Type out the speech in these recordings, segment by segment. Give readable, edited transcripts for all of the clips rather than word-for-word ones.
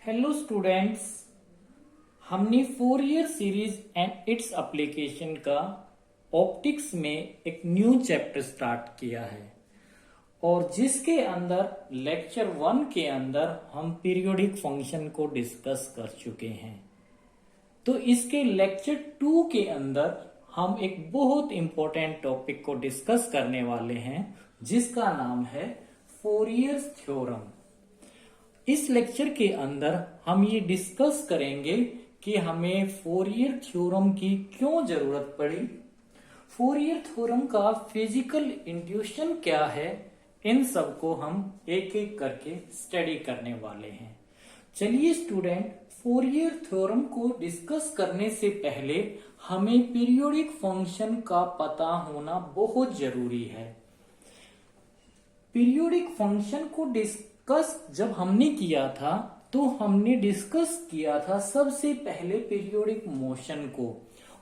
Hello students, हमने Fourier series and its application का optics में एक न्यू चैप्टर स्टार्ट किया है और जिसके अंदर लेक्चर 1 के अंदर हम पीरियोडिक फंक्शन को डिस्कस कर चुके हैं। तो इसके लेक्चर 2 के अंदर हम एक बहुत इंपॉर्टेंट टॉपिक को डिस्कस करने वाले हैं जिसका नाम है फोरियर थ्योरम। इस लेक्चर के अंदर हम ये डिस्कस करेंगे कि हमें फोरियर थ्योरम की क्यों जरूरत पड़ी, फोरियर थ्योरम का फिजिकल इंट्यूशन क्या है, इन सब को हम एक एक करके स्टडी करने वाले हैं। चलिए स्टूडेंट, फोरियर थ्योरम को डिस्कस करने से पहले हमें पीरियोडिक फंक्शन का पता होना बहुत जरूरी है। पीरियोडिक फंक्शन को डिस्कस जब हमने किया था तो हमने डिस्कस किया था सबसे पहले पीरियोडिक मोशन को,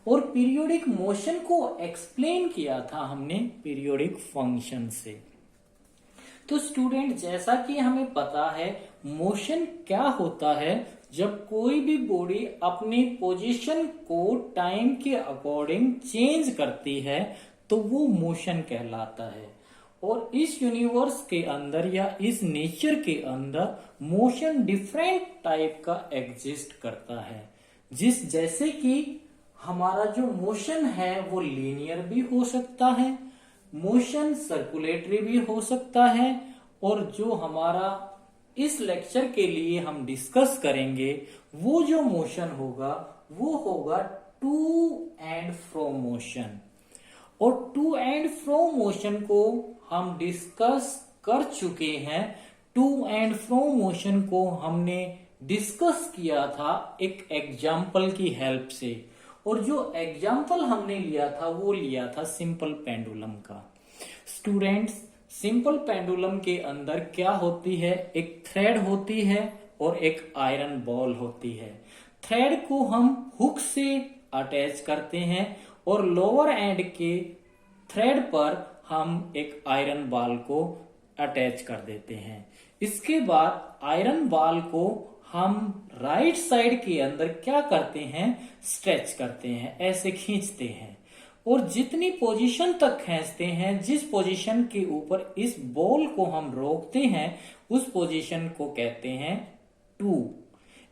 और पीरियोडिक मोशन को एक्सप्लेन किया था हमने पीरियोडिक फंक्शन से। तो स्टूडेंट, जैसा कि हमें पता है मोशन क्या होता है, जब कोई भी बॉडी अपनी पोजीशन को टाइम के अकॉर्डिंग चेंज करती है तो वो मोशन कहलाता है। और इस यूनिवर्स के अंदर या इस नेचर के अंदर मोशन डिफरेंट टाइप का एग्जिस्ट करता है। जैसे कि हमारा जो मोशन है वो लीनियर भी हो सकता है, मोशन सर्कुलेटरी भी हो सकता है, और जो हमारा इस लेक्चर के लिए हम डिस्कस करेंगे वो जो मोशन होगा वो होगा टू एंड फ्रो मोशन। और टू एंड फ्रो मोशन को हम डिस्कस कर चुके हैं। टू एंड फ्रो मोशन को हमने डिस्कस किया था एक एग्जाम्पल की हेल्प से, और जो एग्जाम्पल हमने लिया था वो लिया था सिंपल पेंडुलम का। स्टूडेंट्स, सिंपल पेंडुलम के अंदर क्या होती है, एक थ्रेड होती है और एक आयरन बॉल होती है। थ्रेड को हम हुक से अटैच करते हैं और लोअर एंड के थ्रेड पर हम एक आयरन बॉल को अटैच कर देते हैं। इसके बाद आयरन बॉल को हम राइट साइड के अंदर क्या करते हैं, स्ट्रेच करते हैं, ऐसे खींचते हैं, और जितनी पोजीशन तक खींचते हैं, जिस पोजीशन के ऊपर इस बॉल को हम रोकते हैं उस पोजीशन को कहते हैं टू।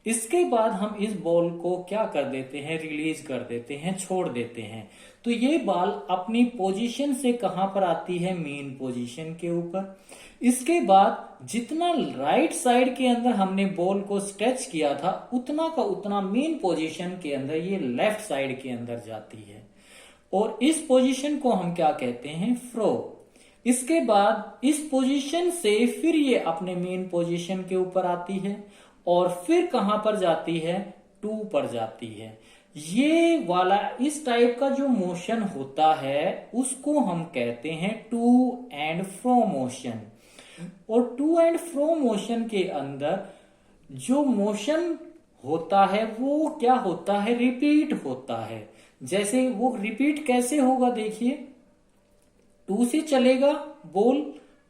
इसके बाद हम इस बॉल को क्या कर देते हैं, रिलीज कर देते हैं, छोड़ देते हैं। तो ये बॉल अपनी पोजीशन से कहां पर आती है, मेन पोजीशन के ऊपर। इसके बाद जितना राइट साइड के अंदर हमने बॉल को स्ट्रेच किया था उतना का उतना मेन पोजीशन के अंदर ये लेफ्ट साइड के अंदर जाती है, और इस पोजीशन को हम क्या कहते हैं, फ्रो। इसके बाद इस पोजीशन से फिर ये अपने मेन पोजीशन के ऊपर आती है और फिर कहां पर जाती है, टू पर जाती है। ये वाला इस टाइप का जो मोशन होता है उसको हम कहते हैं टू एंड फ्रो मोशन। और टू एंड फ्रो मोशन के अंदर जो मोशन होता है वो क्या होता है, रिपीट होता है। जैसे वो रिपीट कैसे होगा, देखिए, टू से चलेगा बॉल,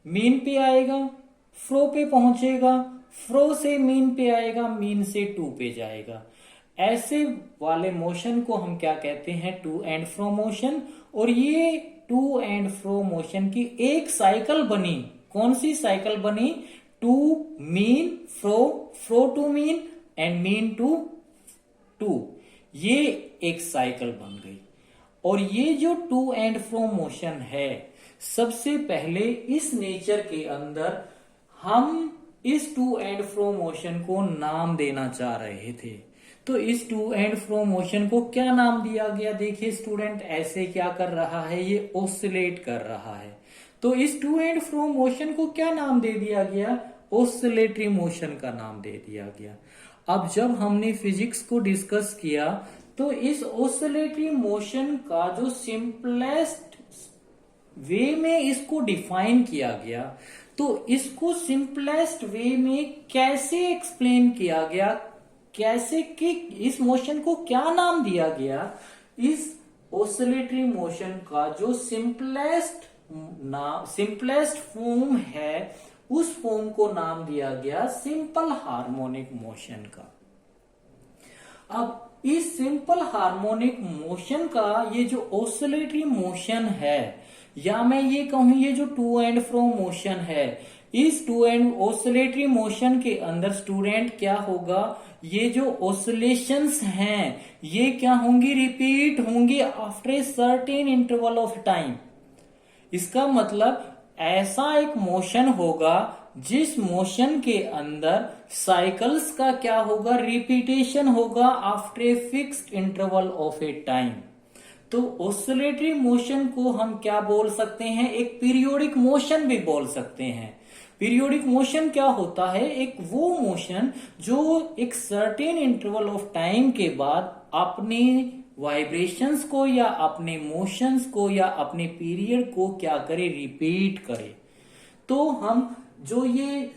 मीन पे आएगा, फ्रो पे पहुंचेगा, फ्रो से मीन पे आएगा, मीन से टू पे जाएगा। ऐसे वाले मोशन को हम क्या कहते हैं, टू एंड फ्रो मोशन। और ये टू एंड फ्रो मोशन की एक साइकिल बनी। कौन सी साइकिल बनी, to mean fro, fro to mean and mean to to, ये एक साइकिल बन गई। और ये जो टू एंड फ्रो मोशन है, सबसे पहले इस नेचर के अंदर हम इस टू एंड फ्रो मोशन को नाम देना चाह रहे थे। तो इस टू एंड फ्रो मोशन को क्या नाम दिया गया, देखिए स्टूडेंट, ऐसे क्या कर रहा है, ये ऑसिलेट कर रहा है। तो इस टू एंड फ्रो मोशन को क्या नाम दे दिया गया, ऑसिलेटरी मोशन का नाम दे दिया गया। अब जब हमने फिजिक्स को डिस्कस किया तो इस ऑसिलेटरी मोशन का जो सिंपलेस्ट वे में इसको डिफाइन किया गया, तो इसको सिंपलेस्ट वे में कैसे एक्सप्लेन किया गया, कैसे कि इस मोशन को क्या नाम दिया गया, इस ऑसिलेटरी मोशन का जो सिंपलेस्ट फॉर्म है उस फॉर्म को नाम दिया गया सिंपल हार्मोनिक मोशन का। अब इस सिंपल हार्मोनिक मोशन का ये जो ऑसिलेटरी मोशन है, या मैं ये कहूं ये जो टू एंड फ्रो मोशन है, इस टू एंड ऑसिलेटरी मोशन के अंदर स्टूडेंट क्या होगा, ये जो ऑसिलेशंस हैं ये क्या होंगी, रिपीट होंगी after a certain interval of time. इसका मतलब ऐसा एक मोशन होगा जिस मोशन के अंदर साइकिल्स का क्या होगा, रिपीटेशन होगा after a fixed interval of A time. तो ऑसिलेटरी मोशन को हम क्या बोल सकते हैं, एक पीरियोडिक मोशन भी बोल सकते हैं। पीरियोडिक मोशन क्या होता है, एक वो मोशन जो एक सर्टेन इंटरवल ऑफ टाइम के बाद अपने वाइब्रेशंस को या अपने मोशंस को या अपने पीरियड को क्या करे, रिपीट करे। तो हम जो ये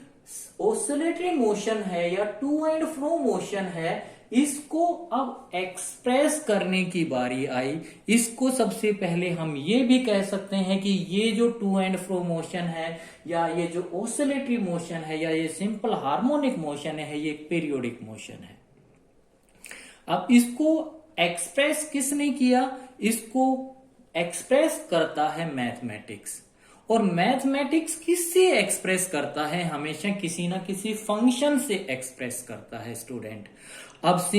ऑसिलेटरी मोशन है या टू एंड फ्रो मोशन है, इसको अब एक्सप्रेस करने की बारी आई। इसको सबसे पहले हम ये भी कह सकते हैं कि ये जो टू एंड फ्रो मोशन है या ये जो ऑसिलेटरी मोशन है या ये सिंपल हार्मोनिक मोशन है, ये एक पीरियोडिक मोशन है। अब इसको एक्सप्रेस किसने किया, इसको एक्सप्रेस करता है मैथमेटिक्स। और मैथमेटिक्स किससे एक्सप्रेस करता है, हमेशा किसी ना किसी फंक्शन से एक्सप्रेस करता है स्टूडेंट। अब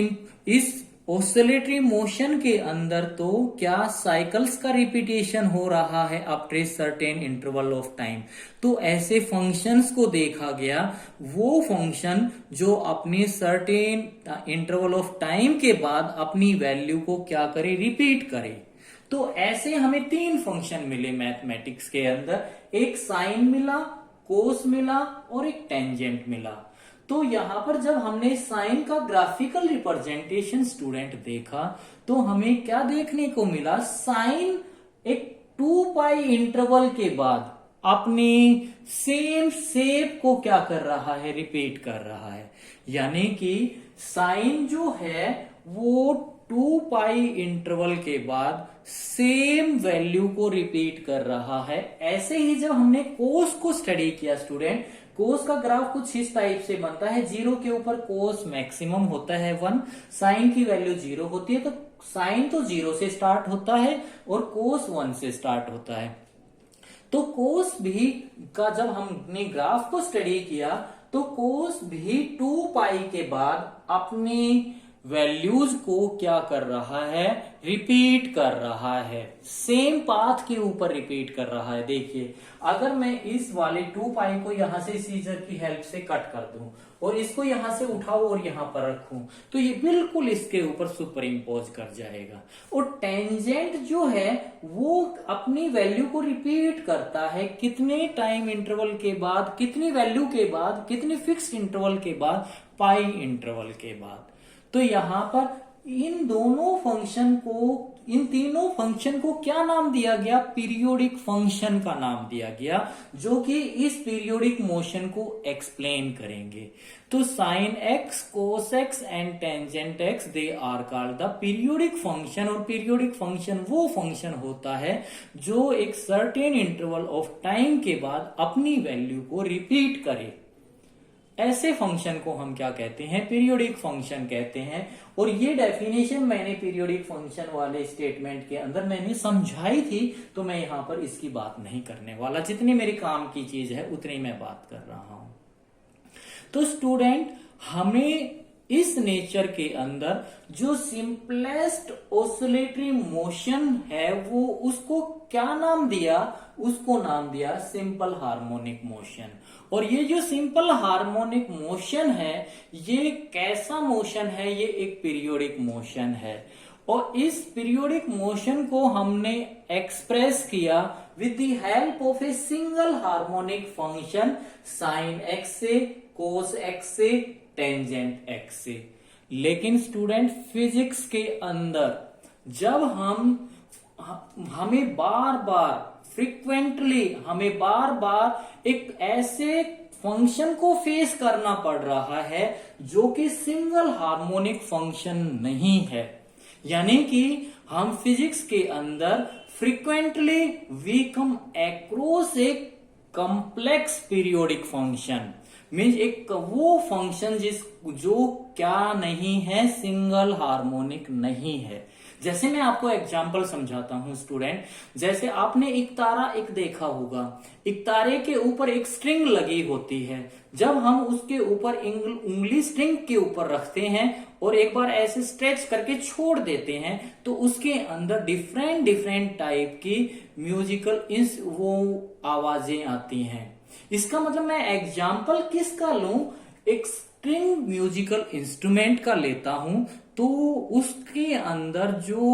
इस ऑसिलेटरी मोशन के अंदर तो क्या साइकिल्स का रिपीटेशन हो रहा है after a certain interval of time. तो ऐसे फंक्शंस को देखा गया, वो फंक्शन जो अपने सर्टेन इंटरवल ऑफ टाइम के बाद अपनी वैल्यू को क्या करे, रिपीट करे। तो ऐसे हमें तीन फंक्शन मिले मैथमेटिक्स के अंदर, एक साइन मिला, कोस मिला और एक टेंजेंट मिला। तो यहां पर जब हमने साइन का ग्राफिकल रिप्रेजेंटेशन स्टूडेंट देखा तो हमें क्या देखने को मिला, साइन एक 2 पाई इंटरवल के बाद अपनी सेम शेप को क्या कर रहा है, रिपीट कर रहा है। यानी कि साइन जो है वो 2 पाई इंटरवल के बाद सेम वैल्यू को रिपीट कर रहा है। ऐसे ही जब हमने कोस को स्टडी किया स्टूडेंट, कोस का ग्राफ कुछ इस टाइप से बनता है, 0 के ऊपर कोस मैक्सिमम होता है 1, साइन की वैल्यू 0 होती है, तो साइन तो 0 से स्टार्ट होता है और कोस 1 से स्टार्ट होता है। तो कोस भी का जब हमने ग्राफ को स्टडी किया तो कोस भी 2 पाई के बाद अपनी वैल्यूज को क्या कर रहा है, रिपीट कर रहा है, सेम पाथ के ऊपर रिपीट कर रहा है। देखिए अगर मैं इस वाले 2 पाई को यहां से सीजर की हेल्प से कट कर दूं और इसको यहां से उठाऊं और यहां पर रखूं तो ये बिल्कुल इसके ऊपर सुपर इम्पोज कर जाएगा। और टेंजेंट जो है वो अपनी वैल्यू को रिपीट करता है, कितने टाइम इंटरवल के बाद, कितनी वैल्यू के बाद, कितने फिक्स्ड इंटरवल के बाद, पाई इंटरवल के बाद। तो यहां पर इन दोनों फंक्शन को, इन तीनों फंक्शन को क्या नाम दिया गया, पीरियोडिक फंक्शन का नाम दिया गया, जो कि इस पीरियोडिक मोशन को एक्सप्लेन करेंगे। तो sine x, cos x and tangent x, they are called the periodic function. और पीरियोडिक फंक्शन वो फंक्शन होता है जो एक सर्टेन इंटरवल ऑफ टाइम के बाद अपनी वैल्यू को रिपीट करे। ऐसे फंक्शन को हम क्या कहते हैं, पीरियोडिक फंक्शन कहते हैं। और ये डेफिनेशन मैंने पीरियोडिक फंक्शन वाले स्टेटमेंट के अंदर मैंने समझाई थी, तो मैं यहां पर इसकी बात नहीं करने वाला, जितनी मेरे काम की चीज है उतनी मैं बात कर रहा हूं। तो स्टूडेंट हमें इस नेचर के अंदर जो सिंपलेस्ट ऑसिलेटरी मोशन है वो उसको क्या नाम दिया, उसको नाम दिया सिंपल हार्मोनिक मोशन। और ये जो सिंपल हार्मोनिक मोशन है ये कैसा मोशन है, ये एक पीरियोडिक मोशन है। और इस पीरियोडिक मोशन को हमने एक्सप्रेस किया with the help of a single harmonic function, sine x से, कोस एक्स से, टेंजेंट एक्स से। लेकिन स्टूडेंट फिजिक्स के अंदर जब हमें बार बार फ्रीक्वेंटली हमें बार बार एक ऐसे फंक्शन को फेस करना पड़ रहा है जो कि सिंगल हार्मोनिक फंक्शन नहीं है, यानी कि हम फिजिक्स के अंदर फ्रीक्वेंटली वी कम अक्रॉस एक कॉम्प्लेक्स पीरियोडिक फंक्शन मीन्स एक वो फंक्शन जो क्या नहीं है, सिंगल हार्मोनिक नहीं है। जैसे मैं आपको एग्जांपल समझाता हूं स्टूडेंट, जैसे आपने एक तारा एक देखा होगा, एक तारे के ऊपर एक स्ट्रिंग लगी होती है। जब हम उसके ऊपर उंगली स्ट्रिंग के ऊपर रखते हैं और एक बार ऐसे स्ट्रेच करके छोड़ देते हैं तो उसके अंदर डिफरेंट डिफरेंट टाइप की म्यूजिकल वो आवाजें आती हैं। इसका मतलब मैं एग्जाम्पल किसका लूं, एक स्ट्रिंग म्यूजिकल इंस्ट्रूमेंट का लेता हूं तो उसके अंदर जो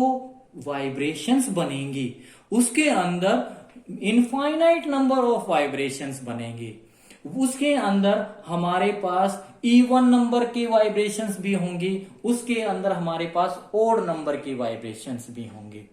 वाइब्रेशंस बनेंगी, उसके अंदर इनफाइनाइट नंबर ऑफ वाइब्रेशंस बनेंगी। उसके अंदर हमारे पास इवन नंबर के वाइब्रेशंस भी होंगी, उसके अंदर हमारे पास ओड नंबर की वाइब्रेशंस भी होंगी।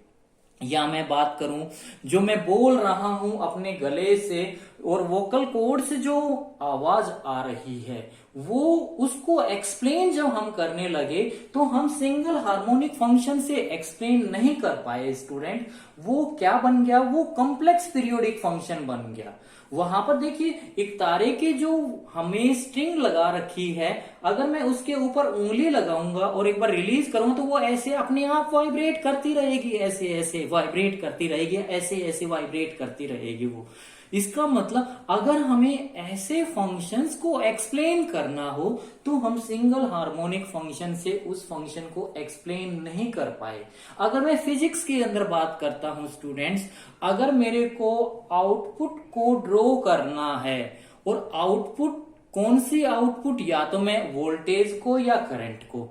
या मैं बात करूं जो मैं बोल रहा हूं अपने गले से और वोकल कॉर्ड से जो आवाज आ रही है, वो उसको एक्सप्लेन जब हम करने लगे तो हम सिंगल हार्मोनिक फंक्शन से एक्सप्लेन नहीं कर पाए स्टूडेंट। वो क्या बन गया, वो कॉम्प्लेक्स पीरियोडिक फंक्शन बन गया। वहां पर देखिए एक तारे की जो हमें स्ट्रिंग लगा रखी है, अगर मैं उसके ऊपर उंगली लगाऊंगा और एक बार रिलीज करूंगा तो वो ऐसे अपने आप वाइब्रेट करती रहेगी, ऐसे ऐसे वाइब्रेट करती रहेगी, ऐसे ऐसे वाइब्रेट करती रहेगी वो। इसका मतलब अगर हमें ऐसे फंक्शंस को एक्सप्लेन करना हो तो हम सिंगल हार्मोनिक फंक्शन से उस फंक्शन को एक्सप्लेन नहीं कर पाए। अगर मैं फिजिक्स के अंदर बात करता हूं स्टूडेंट्स, अगर मेरे को आउटपुट को ड्रॉ करना है और आउटपुट कौन सी आउटपुट, या तो मैं वोल्टेज को या करंट को,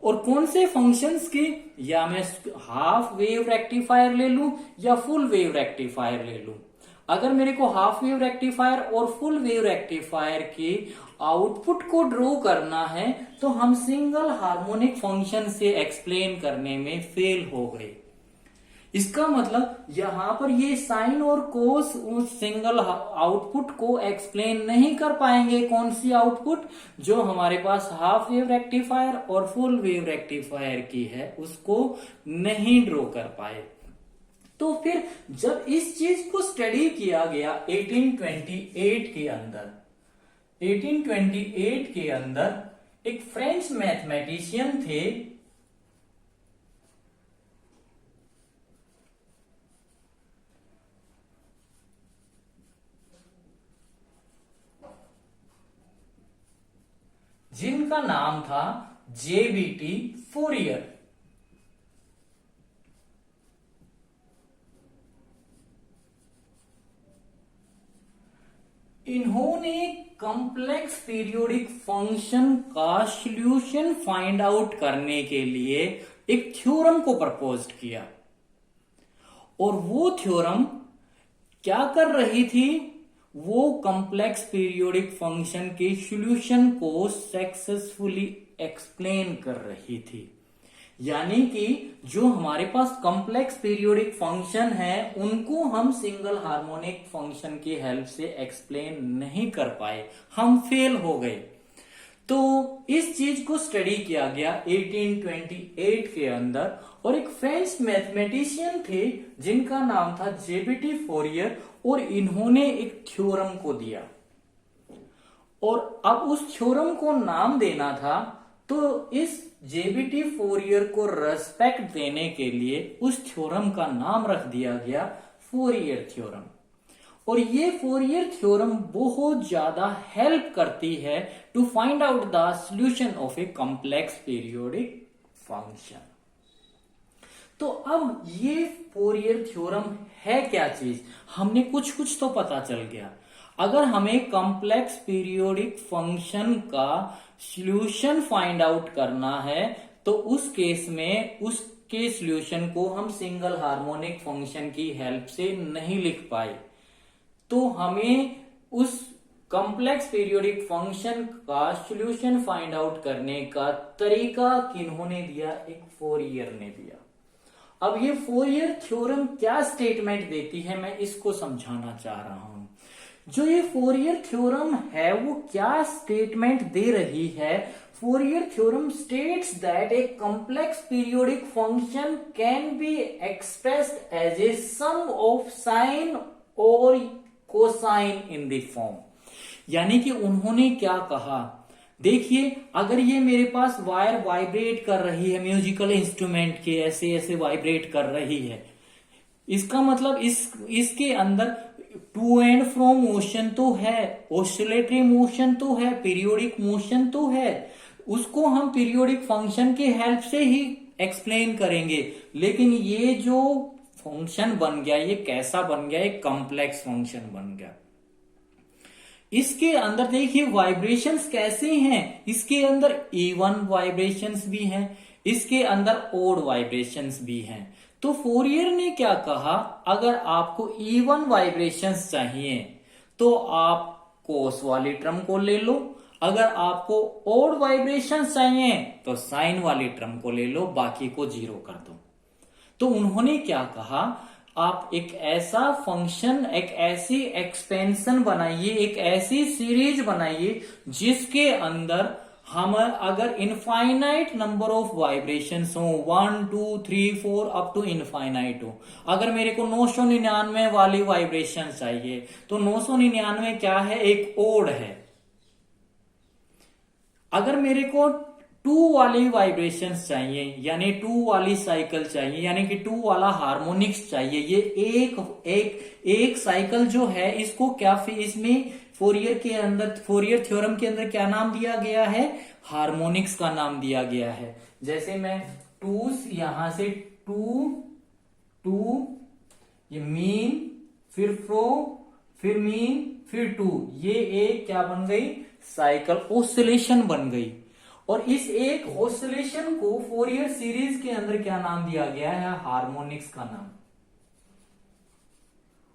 और कौन से फंक्शंस की, या मैं हाफ वेव रेक्टिफायर ले लूं या फुल वेव रेक्टिफायर ले लूं। अगर मेरे को हाफ वेव रेक्टिफायर और फुल वेव रेक्टिफायर की आउटपुट को ड्रॉ करना है तो हम सिंगल हार्मोनिक फंक्शन से एक्सप्लेन करने में फेल हो गए। इसका मतलब यहां पर ये साइन और कोस उस सिंगल आउटपुट को एक्सप्लेन नहीं कर पाएंगे। कौन सी आउटपुट, जो हमारे पास हाफ वेव रेक्टिफायर और फुल वेव रेक्टिफायर की है, उसको नहीं ड्रॉ कर पाए। तो फिर जब इस चीज को स्टडी किया गया 1828 के अंदर, 1828 के अंदर एक फ्रेंच मैथमेटिशियन थे, जिनका नाम था जेबीटी फोरियर। इन्होंने कॉम्प्लेक्स पीरियोडिक फंक्शन का सॉल्यूशन फाइंड आउट करने के लिए एक थ्योरम को प्रपोज्ड किया, और वो थ्योरम क्या कर रही थी, वो कॉम्प्लेक्स पीरियोडिक फंक्शन के सॉल्यूशन को सक्सेसफुली एक्सप्लेन कर रही थी। यानी कि जो हमारे पास कॉम्प्लेक्स पीरियोडिक फंक्शन है उनको हम सिंगल हार्मोनिक फंक्शन की हेल्प से एक्सप्लेन नहीं कर पाए, हम फेल हो गए। तो इस चीज को स्टडी किया गया 1828 के अंदर, और एक फ्रेंच मैथमेटिशियन थे जिनका नाम था जेबीटी फोरियर, और इन्होंने एक थ्योरम को दिया, और अब उस थ्योरम को नाम देना था। तो इस जेबीटी फोरियर को रेस्पेक्ट देने के लिए उस थ्योरम का नाम रख दिया गया फोरियर थ्योरम। और ये फोरियर थ्योरम बहुत ज्यादा हेल्प करती है to find out the solution of a complex periodic function. तो अब ये फोरियर थ्योरम है क्या चीज, हमने कुछ कुछ तो पता चल गया। अगर हमें कॉम्प्लेक्स पीरियोडिक फंक्शन का सॉल्यूशन फाइंड आउट करना है तो उस केस में उसके सॉल्यूशन को हम सिंगल हार्मोनिक फंक्शन की हेल्प से नहीं लिख पाए, तो हमें उस कॉम्प्लेक्स पीरियोडिक फंक्शन का सॉल्यूशन फाइंड आउट करने का तरीका किन्होंने दिया, एक फोरियर ने दिया। अब ये फोरियर थ्योरम क्या स्टेटमेंट देती है, मैं इसको समझाना चाह रहा हूं। जो ये फोरियर थ्योरम है वो क्या स्टेटमेंट दे रही है, Fourier theorem states that a complex periodic function can be expressed as a sum of sine और कोसाइन इन द फॉर्म। यानी कि उन्होंने क्या कहा, देखिए अगर ये मेरे पास वायर वाइब्रेट कर रही है, म्यूजिकल इंस्ट्रूमेंट के ऐसे ऐसे वाइब्रेट कर रही है, इसका मतलब इसके अंदर टू एंड फ्रो मोशन तो है, ऑसिलेटरी मोशन तो है, पीरियोडिक मोशन तो है, उसको हम पीरियोडिक फंक्शन के हेल्प से ही एक्सप्लेन करेंगे। लेकिन ये जो फंक्शन बन गया, ये कैसा बन गया, एक कॉम्प्लेक्स फंक्शन बन गया। इसके अंदर देखिए वाइब्रेशंस कैसे हैं, इसके अंदर इवन वाइब्रेशंस भी हैं, इसके अंदर ओड वाइब्रेशंस भी हैं। तो फोरियर ने क्या कहा, अगर आपको इवन वाइब्रेशंस चाहिए तो आप कोस वाली टर्म को ले लो, अगर आपको ओड वाइब्रेशंस चाहिए तो साइन वाली टर्म को ले लो, बाकी को जीरो कर दो। तो उन्होंने क्या कहा, आप एक ऐसा फंक्शन, एक ऐसी एक्सपेंशन बनाइए, एक ऐसी सीरीज बनाइए जिसके अंदर हम अगर इनफाइनाइट नंबर ऑफ वाइब्रेशंस हो, 1 2 3 4 अप टू इनफाइनाइट हो। अगर मेरे को 999 वाली वाइब्रेशन चाहिए तो 999 क्या है, एक ओड है। अगर मेरे को 2 वाली वाइब्रेशंस चाहिए, यानी 2 वाली साइकिल चाहिए, यानी कि 2 वाला हार्मोनिक्स चाहिए, ये एक साइकिल जो है, इसको क्या इसमें फोरियर के अंदर, फोरियर थ्योरम के अंदर क्या नाम दिया गया है, हार्मोनिक्स का नाम दिया गया है। जैसे मैं 2 यहां से 2 ये मीन, फिर फ्रो, फिर मीन, फिर 2, ये एक क्या बन गई, साइकिल ऑसिलेशन बन गई। और इस एक ऑसिलेशन को फोरियर सीरीज के अंदर क्या नाम दिया गया है, हार्मोनिक्स का नाम,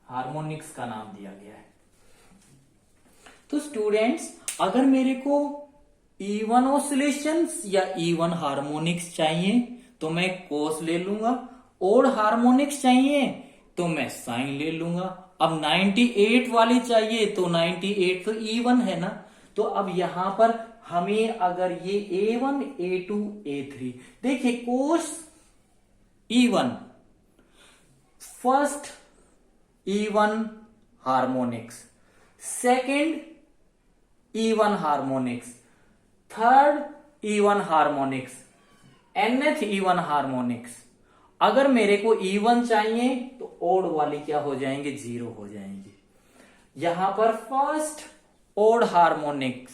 हार्मोनिक्स का नाम दिया गया है। तो स्टूडेंट्स, अगर मेरे को इवन ऑसिलेशंस या इवन हार्मोनिक्स चाहिए तो मैं कोस ले लूंगा, ओड हार्मोनिक्स चाहिए तो मैं साइन ले लूंगा। अब 98 वाली चाहिए तो 98 तो इवन है ना, तो अब यहां पर हमें अगर ये A1 A2 A3 देखिए, cos even, first even harmonics, second even harmonics, third even harmonics, nth even harmonics. अगर मेरे को इवन चाहिए तो ओड वाली क्या हो जाएंगे, जीरो हो जाएंगे। यहां पर first odd harmonics,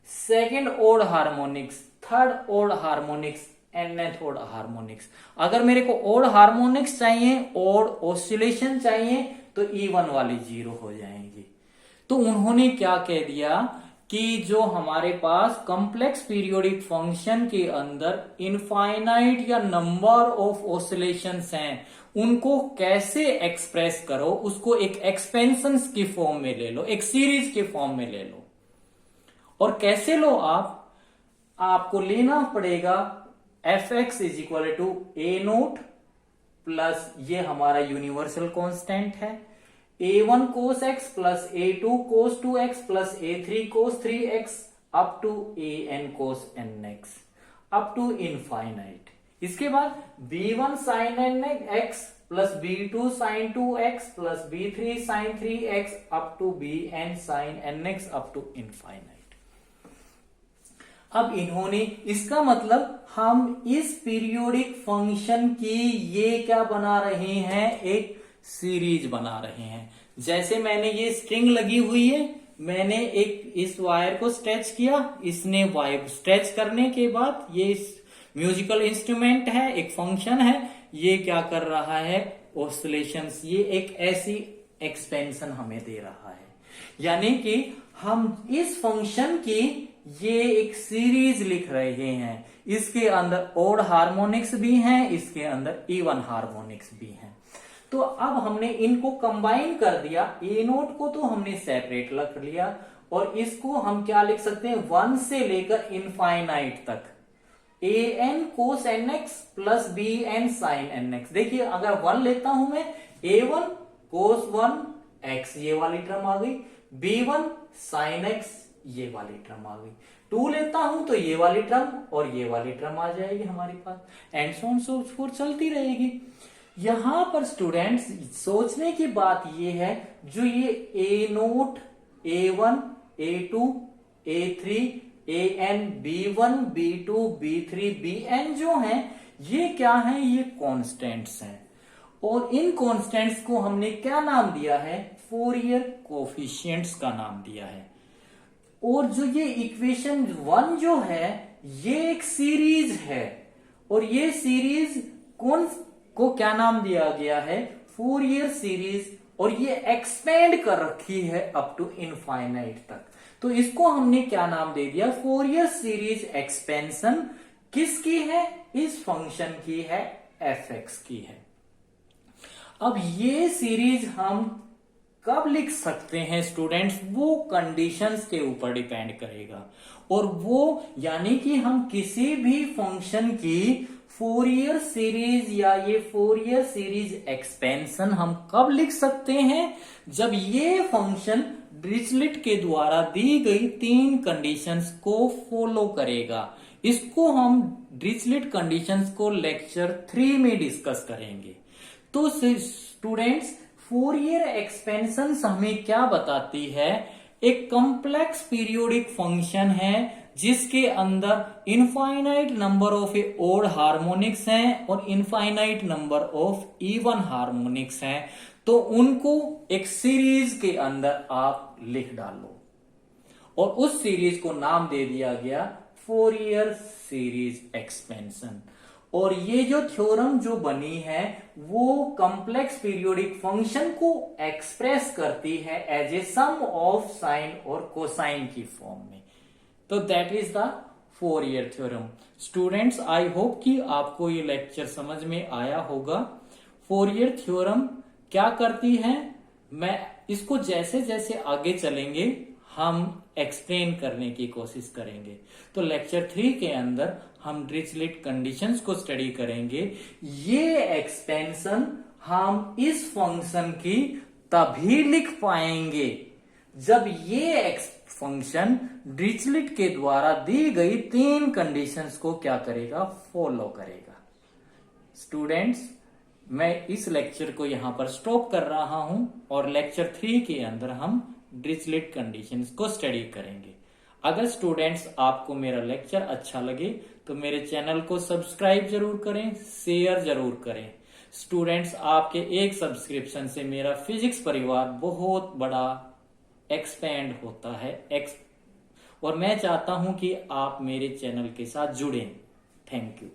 second odd harmonics, third odd harmonics, nth odd harmonics. अगर मेरे को ओड हार्मोनिक्स चाहिए, ओड ऑसिलेशन चाहिए तो इवन वाली जीरो हो जाएंगी। तो उन्होंने क्या कह दिया कि जो हमारे पास कॉम्प्लेक्स पीरियोडिक फंक्शन के अंदर इनफाइनाइट या नंबर ऑफ ऑसिलेशंस हैं, उनको कैसे एक्सप्रेस करो, उसको एक एक्सपेंशन की फॉर्म में ले लो, एक सीरीज के फॉर्म में ले लो। और कैसे लो आपको लेना पड़ेगा fx is equal to A0 plus ये हमारा यूनिवर्सल कांस्टेंट है, A1 cos x plus A2 cos 2x plus A3 cos 3x up to AN cos nx up to infinite. इसके बाद B1 sin nx plus B2 sin 2x plus B3 sin 3x up to BN sin nx up to infinite. अब इन्होंने, इसका मतलब हम इस periodic function की ये क्या बना रहे हैं, एक सीरीज बना रहे हैं। जैसे मैंने ये स्ट्रिंग लगी हुई है, मैंने एक इस वायर को स्ट्रेच किया, इसने वायर स्ट्रेच करने के बाद ये म्यूजिकल इंस्ट्रूमेंट है, एक फंक्शन है, ये क्या कर रहा है, ऑसिलेशंस, ये एक ऐसी एक्सपेंशन हमें दे रहा है। यानी कि हम इस फंक्शन की ये एक सीरीज लिख रहे हैं, इसके अंदर ओड हार्मोनिक्स भी हैं, इसके अंदर इवन हार्मोनिक्स भी हैं। तो अब हमने इनको कंबाइन कर दिया, ए नोट को तो हमने सेपरेट रख लिया और इसको हम क्या लिख सकते हैं, 1 से लेकर इनफाइनाइट तक an cos nx plus bn sin nx। देखिए अगर 1 लेता हूं मैं, a1 cos 1 x ये वाली टर्म आ गई, b1 sin x ये वाली टर्म आ गई, 2 लेता हूं तो ये वाली टर्म और ये वाली टर्म आ जाएगी हमारे पास, and so on so forth चलती रहेगी। यहां पर स्टूडेंट्स सोचने की बात ये है, जो ये A0, A1, A2, A3, AN, B1, B2, B3, BN जो हैं, ये क्या हैं? ये कांस्टेंट्स हैं। और इन कांस्टेंट्स को हमने क्या नाम दिया है? फोरियर कोफिशिएंट्स का नाम दिया है। और जो ये इक्वेशन 1 जो है, ये एक सीरीज है, और ये सीरीज कौन को क्या नाम दिया गया है? Fourier series. और ये एक्सपेंड कर रखी है अप टू इनफाइनाइट तक, तो इसको हमने क्या नाम दे दिया? Fourier series expansion. किसकी है? इस फंक्शन की है, fx की है। अब ये सीरीज हम कब लिख सकते हैं स्टूडेंट्स? वो कंडीशंस के ऊपर डिपेंड करेगा। और वो यानी कि हम किसी भी फंक्शन की फोरियर सीरीज या ये फोरियर सीरीज एक्सपेंशन हम कब लिख सकते हैं? जब ये फंक्शन डिरिचलेट के द्वारा दी गई 3 कंडीशंस को फॉलो करेगा। इसको हम डिरिचलेट कंडीशंस को लेक्चर 3 में डिस्कस करेंगे। तो स्टूडेंट्स, फोरियर एक्सपेंशन हमें क्या बताती है? एक कॉम्प्लेक्स पीरियोडिक फंक्शन है जिसके अंदर infinite number of odd harmonics हैं और infinite number of even harmonics हैं। तो उनको एक सीरीज के अंदर आप लिख डालो, और उस सीरीज को नाम दे दिया गया फोरियर सीरीज एक्सपेंशन। और ये जो थ्योरम जो बनी है, वो कॉम्प्लेक्स पीरियोडिक फंक्शन को एक्सप्रेस करती है as a sum of sine और कोसाइन की फॉर्म में। तो that is the Fourier theorem. Students, I hope कि आपको ये लेक्चर समझ में आया होगा। फोरियर थ्योरम क्या करती है, मैं इसको जैसे जैसे आगे चलेंगे हम एक्सप्लेन करने की कोशिश करेंगे। तो लेक्चर 3 के अंदर हम डिरिचलेट कंडीशंस को स्टडी करेंगे। ये एक्सपेंशन हम इस फंक्शन की तभी लिख पाएंगे जब ये फंक्शन डिरिचलेट के द्वारा दी गई 3 कंडीशंस को क्या करेगा? फॉलो करेगा। स्टूडेंट्स, मैं इस लेक्चर को यहां पर स्टॉप कर रहा हूं, और लेक्चर 3 के अंदर हम डिरिचलेट कंडीशंस को स्टडी करेंगे। अगर स्टूडेंट्स आपको मेरा लेक्चर अच्छा लगे तो मेरे चैनल को सब्सक्राइब जरूर करें, शेयर जरूर करें। स्टूडेंट्स, आपके एक सब्सक्रिप्शन से मेरा फिजिक्स परिवार बहुत बड़ा एक्सपेंड होता है, और मैं चाहता हूं कि आप मेरे चैनल के साथ जुड़ें। Thank you.